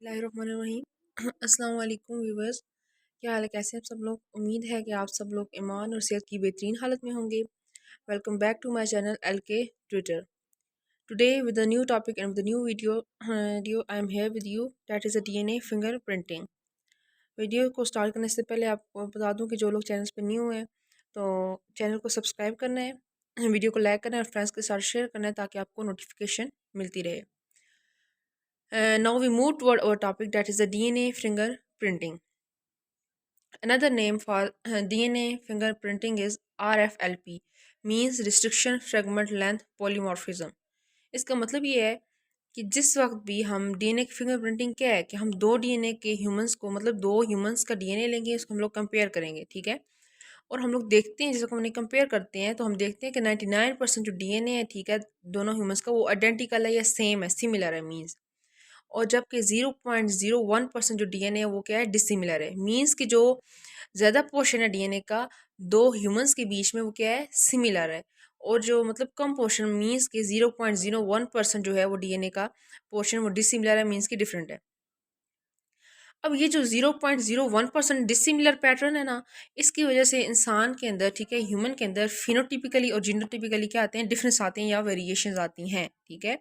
बिस्मिल्लाहिर्रहमानिर्रहीम। अस्सलाम वालेकुम व्यूवर्स, क्या हाल है, कैसे हैं आप सब लोग। उम्मीद है कि आप सब लोग ईमान और सेहत की बेहतरीन हालत में होंगे। Welcome back to my channel LK Twitter. Today with a new topic and with a new video I am here with you, that is a DNA fingerprinting. Video को स्टार्ट करने से पहले आपको बता दूँ कि जो लोग चैनल पर न्यू हैं तो चैनल को सब्सक्राइब करना है, वीडियो को लाइक करना है और फ्रेंड्स के साथ शेयर करना है ताकि आपको नोटिफिकेशन मिलती रहे। Now we move toward our topic, that is the DNA fingerprinting. Another name for DNA fingerprinting is RFLP, means restriction fragment length polymorphism. इसका मतलब ये है कि जिस वक्त भी हम DNA की फिंगरप्रिंटिंग क्या है कि हम दो DNA के ह्यूमंस को, मतलब दो ह्यूमंस का DNA लेंगे, इसको हम लोग कंपेयर करेंगे, ठीक है। और हम लोग देखते हैं, जिसको हम कंपेयर करते हैं तो हम देखते हैं कि 99% जो DNA है, ठीक है, दोनों ह्यूमंस का वो आइडेंटिकल है या सेम है, सिमिलर है मीन्स। और जबकि 0.01% जो डीएनए है वो क्या है, डिसिमिलर है, मीन्स कि जो ज़्यादा पोर्शन है डीएनए का दो ह्यूमंस के बीच में वो क्या है, सिमिलर है। और जो मतलब कम पोर्शन मीन्स कि 0.01% जो है वो डीएनए का पोर्शन वो डिसिमिलर है, मीन्स कि डिफरेंट है। अब ये जो 0.01% डिसिमिलर पैटर्न है ना, इसकी वजह से इंसान के अंदर, ठीक है, ह्यूमन के अंदर फिनोटिपिकली और जीनोटिपिकली क्या आते हैं, डिफरेंस आते हैं या वेरिएशंस आती हैं, ठीक है।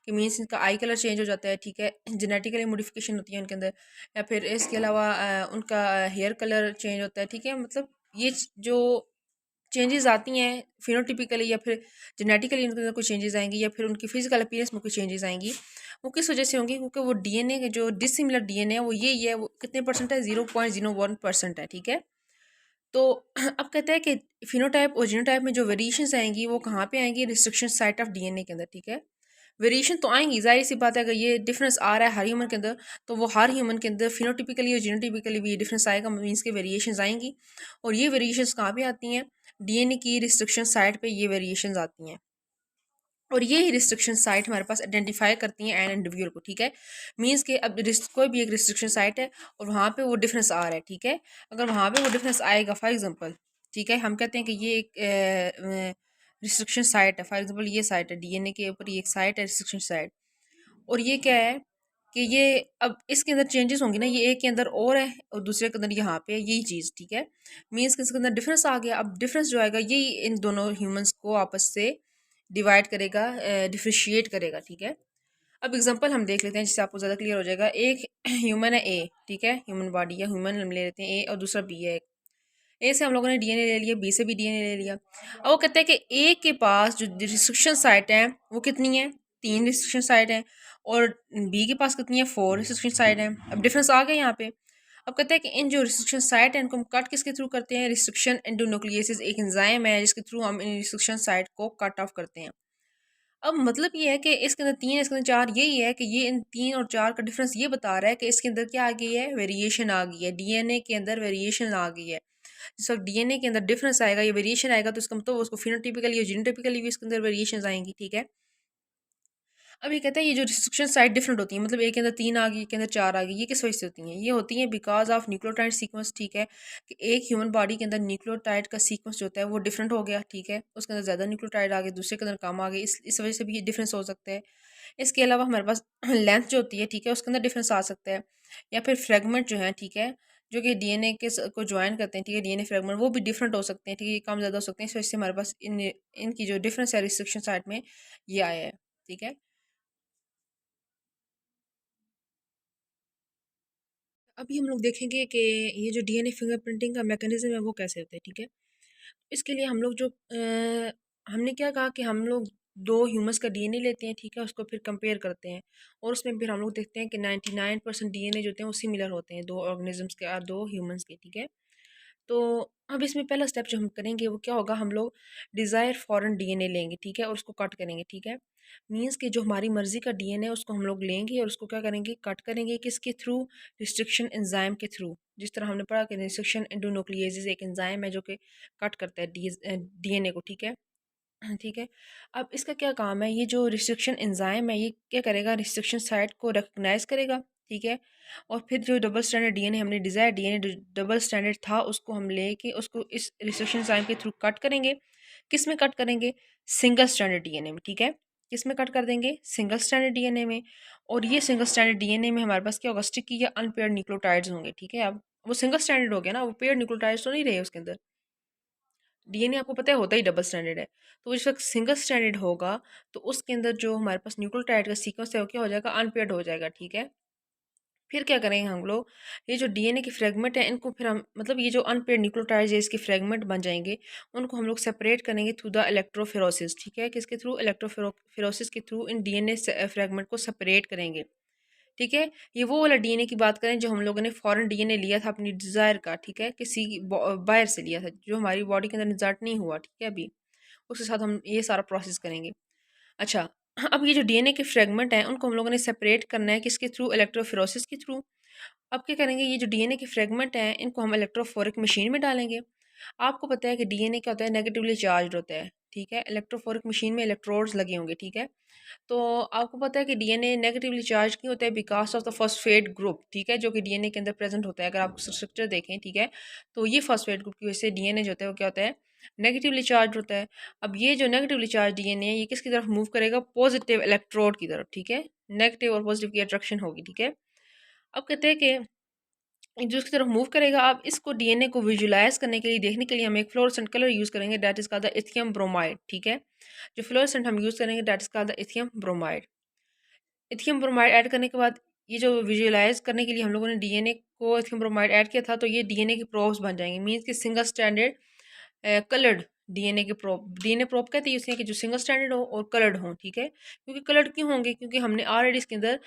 कि मीन्स इनका आई कलर चेंज हो जाता है, ठीक है, जेनेटिकली मॉडिफिकेशन होती है उनके अंदर। या फिर इसके अलावा उनका हेयर कलर चेंज होता है, ठीक है। मतलब ये जो चेंजेस आती हैं फिनोटिपिकली या फिर जेनेटिकली उनके अंदर कुछ चेंजेस आएंगी या फिर उनकी फिजिकल अपीयरेंस में कुछ चेंजेस आएंगी, वो किस वजह से होंगी, क्योंकि वो डीएनए के जो डिसिमिलर डीएनए है वो यही है, वो कितने परसेंट है, 0.01% है, ठीक है। तो अब कहते हैं कि फिनोटाइप और जीनोटाइप में जो वेरिएशंस आएंगी वो कहाँ पे आएंगी, रिस्ट्रिक्शन साइट ऑफ डीएनए के अंदर, ठीक है। वेरिएशन तो आएंगी, जाहिर सी बात है, अगर ये डिफरेंस आ रहा है हर ह्यूमन के अंदर तो वो हर ह्यूमन के अंदर फिनोटिपिकली और जीनोटिपिकली भी ये डिफरेंस आएगा, मीन्स के वेरिएशंस आएंगी। और ये वेरिएशंस कहाँ पे आती हैं, डीएनए की रिस्ट्रिक्शन साइट पे ये वेरिएशंस आती हैं। और ये ही रिस्ट्रिक्शन साइट हमारे पास आइडेंटिफाई करती हैं एन इंडिविजुअल को, ठीक है। मीन्स के अब कोई भी एक रिस्ट्रिक्शन साइट है और वहाँ पे वो डिफरेंस आ रहा है, ठीक है। अगर वहाँ पे वो डिफरेंस आएगा, फॉर एग्जांपल, ठीक है, हम कहते हैं कि ये एक रिस्ट्रिक्शन साइट है, फॉर एग्जांपल ये साइट है डीएनए के ऊपर, ये एक साइट है रिस्ट्रिक्शन साइट। और ये क्या है कि ये अब इसके अंदर चेंजेस होंगे ना, ये एक के अंदर और है और दूसरे के अंदर यहाँ पे है, यही चीज़, ठीक है। मीन्स कि इसके अंदर डिफरेंस आ गया। अब डिफरेंस जो आएगा यही इन दोनों ह्यूमंस को आपस से डिवाइड करेगा, डिफ्रेशिएट करेगा, ठीक है। अब एग्जांपल हम देख लेते हैं जिससे आपको ज़्यादा क्लियर हो जाएगा। एक ह्यूमन है ए, ठीक है, ह्यूमन बॉडी या ह्यूमन हम ले लेते हैं ए, और दूसरा बी है। ए से हम लोगों ने डीएनए ले लिया, बी से भी डीएनए ले लिया। अब वो कहता है कि ए के पास जो रिस्ट्रिक्शन साइट है वो कितनी है, 3 रिस्ट्रिक्शन साइट है। और बी के पास कितनी है, 4 रिस्ट्रिक्शन साइट है। अब डिफरेंस आ गया यहाँ पे। अब कहते हैं कि इन जो रिस्ट्रिक्शन साइट है इनको हम कट किसके थ्रू करते हैं, रिस्ट्रिक्शन एंडोन्यूक्लियोसिस एक एंजाइम है जिसके थ्रू हम इन रिस्ट्रिक्शन साइट को कट ऑफ करते हैं। अब मतलब ये है कि इसके अंदर 3 इसके अंदर 4, यही है कि ये इन 3 और 4 का डिफरेंस ये बता रहा है कि इसके अंदर क्या आ गई है, वेरिएशन आ गई है, डीएनए के अंदर वेरिएशन आ गई है। जिस वक्त डीएनए के अंदर डिफरेंस आएगा, ये वेरिएशन आएगा, तो इसका मतलब उसको फिनोटिपिकली या जीनोटिपिकली भी इसके अंदर वेरिएशन आएंगी, ठीक है। अब ये कहता है ये जो रिस्ट्रिक्शन साइट डिफरेंट होती है, मतलब एक के अंदर 3 आ गई, एक के अंदर 4 आ गई, ये किस वजह से होती हैं, ये होती हैं बिकॉज ऑफ न्यूक्लियोटाइड सीक्वेंस, ठीक है। कि एक ह्यूमन बॉडी के अंदर न्यूक्लियोटाइड का सीक्वेंस जो होता है वो डिफरेंट हो गया, ठीक है, उसके अंदर ज़्यादा न्यूक्लियोटाइड आ गए, दूसरे के अंदर कम आ गए, इस वजह से भी ये डिफरेंस हो सकता है। इसके अलावा हमारे पास लेंथ जो होती है, ठीक है, उसके अंदर डिफरेंस आ सकता है। या फिर फ्रेगमेंट जो है, ठीक है, जो कि डीएनए के को ज्वाइन करते हैं, ठीक है, डीएनए फ्रेगमेंट वो भी डिफरेंट हो सकते हैं, ठीक है, ये कम ज़्यादा हो सकते हैं। इस वजह से हमारे पास इनकी जो डिफरेंस है रिस्ट्रिक्शन साइट में ये आया है, ठीक है। अभी हम लोग देखेंगे कि ये जो डीएनए फिंगरप्रिंटिंग का मैकेनिज्म है वो कैसे होता है, ठीक है। इसके लिए हम लोग जो हमने क्या कहा कि हम लोग दो ह्यूमंस का डीएनए लेते हैं, ठीक है, उसको फिर कंपेयर करते हैं। और उसमें फिर हम लोग देखते हैं कि 99% डीएनए जो होते हैं वो सिमिलर होते हैं दो ऑर्गेनिजम्स के और दो ह्यूमंस के, ठीक है। तो अब इसमें पहला स्टेप जो हम करेंगे वो क्या होगा, हम लोग डिज़ायर फॉरेन डीएनए लेंगे, ठीक है, और उसको कट करेंगे, ठीक है। मीन्स कि जो हमारी मर्ज़ी का डीएनए है उसको हम लोग लेंगे और उसको क्या करेंगे, कट करेंगे, किसके थ्रू, रिस्ट्रिक्शन एंजाइम के थ्रू। जिस तरह हमने पढ़ा कि रिस्ट्रिक्शन एंडोन्यूक्लियोसिस एक एंजाइम है जो कि कट करता है डीएनए को, ठीक है। ठीक है। अब इसका क्या काम है, ये जो रिस्ट्रिक्शन एंजाइम है ये क्या करेगा, रिस्ट्रिक्शन साइट को रिकग्नाइज करेगा, ठीक है। और फिर जो डबल स्टैंडर्ड डीएनए हमने डिजायर डीएनए डबल स्टैंडर्ड था उसको हम लेके उसको इस रिस्ट्रिक्शन एंजाइम के थ्रू कट करेंगे। किस में कट करेंगे, सिंगल स्टैंडर्ड डीएनए में, ठीक है। किस में कट कर देंगे? सिंगल स्ट्रैंडेड डीएनए में। और ये सिंगल स्ट्रैंडेड डीएनए में हमारे पास क्या होगा? स्टिकी या अनपेयर्ड न्यूक्लियोटाइड्स होंगे, ठीक है। अब वो सिंगल स्ट्रैंडेड हो गया ना, वो पेयर्ड न्यूक्लियोटाइड्स तो नहीं रहे उसके अंदर। डीएनए आपको पता है होता ही डबल स्ट्रैंडेड है। तो जिस वक्त सिंगल स्ट्रैंडेड होगा तो उसके अंदर जो हमारे पास न्यूक्लियोटाइड का सीक्वेंस है वो क्या हो जाएगा? अनपेयर्ड हो जाएगा, ठीक है। फिर क्या करेंगे हम लोग? ये जो डीएनए के फ्रेगमेंट है इनको फिर हम मतलब ये जो अनपेयर्ड न्यूक्लियोटाइड्स है इसके फ्रेगमेंट बन जाएंगे, उनको हम लोग सेपरेट करेंगे थ्रू द इलेक्ट्रोफेरोसिस, ठीक है। किसके थ्रू? इलेक्ट्रोफेरोसिस के थ्रू इन डीएनए फ्रेगमेंट को सेपरेट करेंगे, ठीक है। ये वो वाला डीएनए की बात करें जो हम लोगों ने फॉरेन डीएनए लिया था अपनी डिज़ायर का, ठीक है, किसी बाहर से लिया था जो हमारी बॉडी के अंदर इंसर्ट नहीं हुआ, ठीक है। अभी उसके साथ हम ये सारा प्रोसेस करेंगे। अच्छा, अब ये जो डीएनए के फ्रेगमेंट हैं उनको हम लोगों ने सेपरेट करना है किसके थ्रू? इलेक्ट्रोफेरोसिस के थ्रू। अब क्या करेंगे? ये जो डीएनए के फ्रेगमेंट हैं इनको हम इलेक्ट्रोफोरिक मशीन में डालेंगे। आपको पता है कि डीएनए क्या होता है? नेगेटिवली चार्ज होता है, ठीक है। इलेक्ट्रोफोरिक मशीन में इलेक्ट्रोड्स लगे होंगे, ठीक है। तो आपको पता है कि डीएनए नेगेटिवली चार्ज क्यों होता है? Because of the phosphate group, ठीक है, जो कि डीएनए के अंदर प्रेजेंट होता है। अगर आप स्ट्रक्चर देखें, ठीक है, तो ये फॉस्फेट ग्रुप की वजह से डीएनए जो होता है वो क्या होता है? नेगेटिवली चार्ज होता है। अब ये जो नेगेटिवली चार्ज डीएनए है ये किसकी तरफ मूव करेगा? पॉजिटिव इलेक्ट्रोड की तरफ, ठीक है। नेगेटिव और पॉजिटिव की अट्रैक्शन होगी, ठीक है। अब कहते हैं कि जो उसकी तरफ मूव करेगा। अब इसको डीएनए को विजुलाइज करने के लिए, देखने के लिए हम एक फ्लोरोसेंट कलर यूज़ करेंगे, that is called the ethidium bromide, ठीक है। जो फ्लोरोसेंट हम यूज़ करेंगे that is called the ethidium bromide. Ethidium bromide add करने के बाद ये जो विजुअलाइज करने के लिए हम लोगों ने डीएनए को इथियम ब्रोमाइड ऐड किया था, तो ये डीएनए के प्रोब्स बन जाएंगे। मीन्स कि सिंगल स्टैंडर्ड कलर्ड डीएनए के प्रोब। डीएनए प्रोब कहते हैं उसे कि जो सिंगल स्टैंडर्ड हो और कलर्ड हो, ठीक है। क्योंकि कलर्ड क्यों होंगे? क्योंकि हमने ऑलरेडी इसके अंदर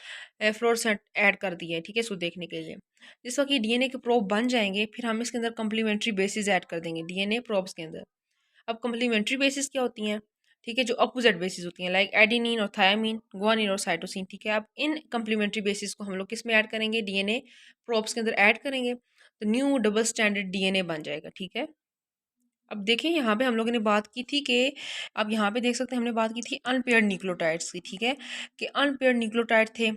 फ्लोरोसेंट ऐड कर दिए है, ठीक है, इसको देखने के लिए। जिस वक्त ये डीएनए के प्रोब बन जाएंगे फिर हम इसके अंदर कम्प्लीमेंट्री बेसिस ऐड कर देंगे डीएनए प्रोब्स के अंदर। अब कम्प्लीमेंट्री बेसिस क्या होती हैं? ठीक है, जो अपोजिट बेसिस होती हैं, लाइक एडिनिन और थायमीन, गुआनिन और साइटोसिन, ठीक है। अब इन कम्प्लीमेंट्री बेसिस को हम लोग किस में ऐड करेंगे? डीएनए प्रोब्स के अंदर ऐड करेंगे, तो न्यू डबल स्टैंडर्ड डीएनए बन जाएगा, ठीक है। अब देखें यहाँ पे हम लोगों ने बात की थी कि अब यहाँ पे देख सकते हैं हमने बात की थी अनपेयर्ड न्यूक्लियोटाइड्स की, ठीक है, कि अनपेयर्ड न्यूक्लियोटाइड थे।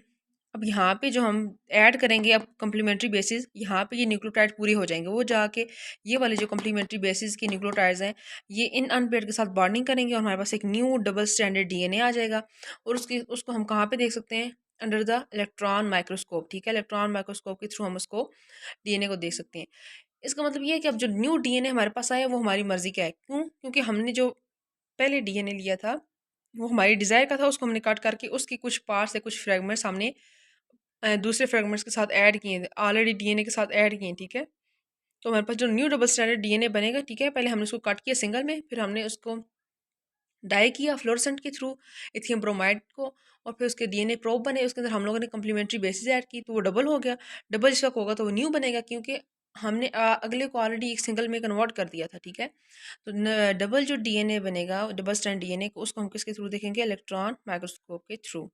अब यहाँ पे जो हम ऐड करेंगे अब कम्प्लीमेंट्री बेसिस, यहाँ पे ये न्यूक्लियोटाइड पूरे हो जाएंगे, वो जाके ये वाले जो कम्प्लीमेंट्री बेसिस के न्यूक्लियोटाइड्स हैं ये इन अनपेयर्ड के साथ बॉन्डिंग करेंगे और हमारे पास एक न्यू डबल स्टैंडर्ड डीएनए आ जाएगा। और उसको हम कहाँ पे देख सकते हैं? अंडर द इलेक्ट्रॉन माइक्रोस्कोप, ठीक है। इलेक्ट्रॉन माइक्रोस्कोप के थ्रू हम उसको डीएनए को देख सकते हैं। इसका मतलब ये है कि अब जो न्यू डीएनए हमारे पास आया वो हमारी मर्जी का है। क्यों? क्योंकि हमने जो पहले डीएनए लिया था वो हमारी डिज़ायर का था, उसको हमने कट करके उसके कुछ पार्ट्स या कुछ फ्रेगमेंट्स हमने दूसरे फ्रेगमेंट्स के साथ ऐड किए, ऑलरेडी डीएनए के साथ ऐड किए, ठीक है। तो हमारे पास जो न्यू डबल स्टैंडर्ड डीएनए बनेगा, ठीक है, पहले हमने उसको कट किया सिंगल में, फिर हमने उसको डाई किया फ्लोरेसेंट के थ्रू इथियम ब्रोमाइड को, और फिर उसके डीएनए प्रोब बने, उसके अंदर हम लोगों ने कम्प्लीमेंट्री बेसिस ऐड की तो वो डबल हो गया। डबल जिसका होगा तो वो न्यू बनेगा, क्योंकि हमने अगले को ऑलरेडी एक सिंगल में कन्वर्ट कर दिया था, ठीक है। तो डबल जो डीएनए बनेगा, डबल स्टैंड डीएनए को, उसको हम किसके थ्रू देखेंगे? इलेक्ट्रॉन माइक्रोस्कोप के through.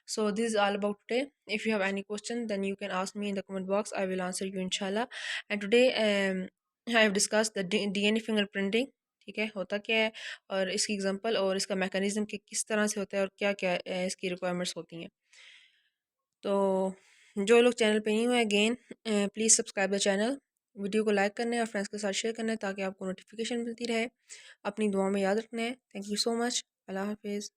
So this is all about today. If you have any question, then you can ask me in the comment box. I will answer you inshallah. And today I have discussed the DNA fingerprinting. ठीक है, होता क्या है और इसकी example और इसका mechanism कि किस तरह से होता है और क्या क्या इसकी रिक्वायरमेंट्स होती हैं। तो जो लोग चैनल पे नहीं हुए, again please subscribe the channel. Video को लाइक करना है और फ्रेंड्स के साथ शेयर करना है ताकि आपको नोटिफिकेशन मिलती रहे। अपनी दुआ में याद रखना है। Thank you so much. Allah हाफिज़।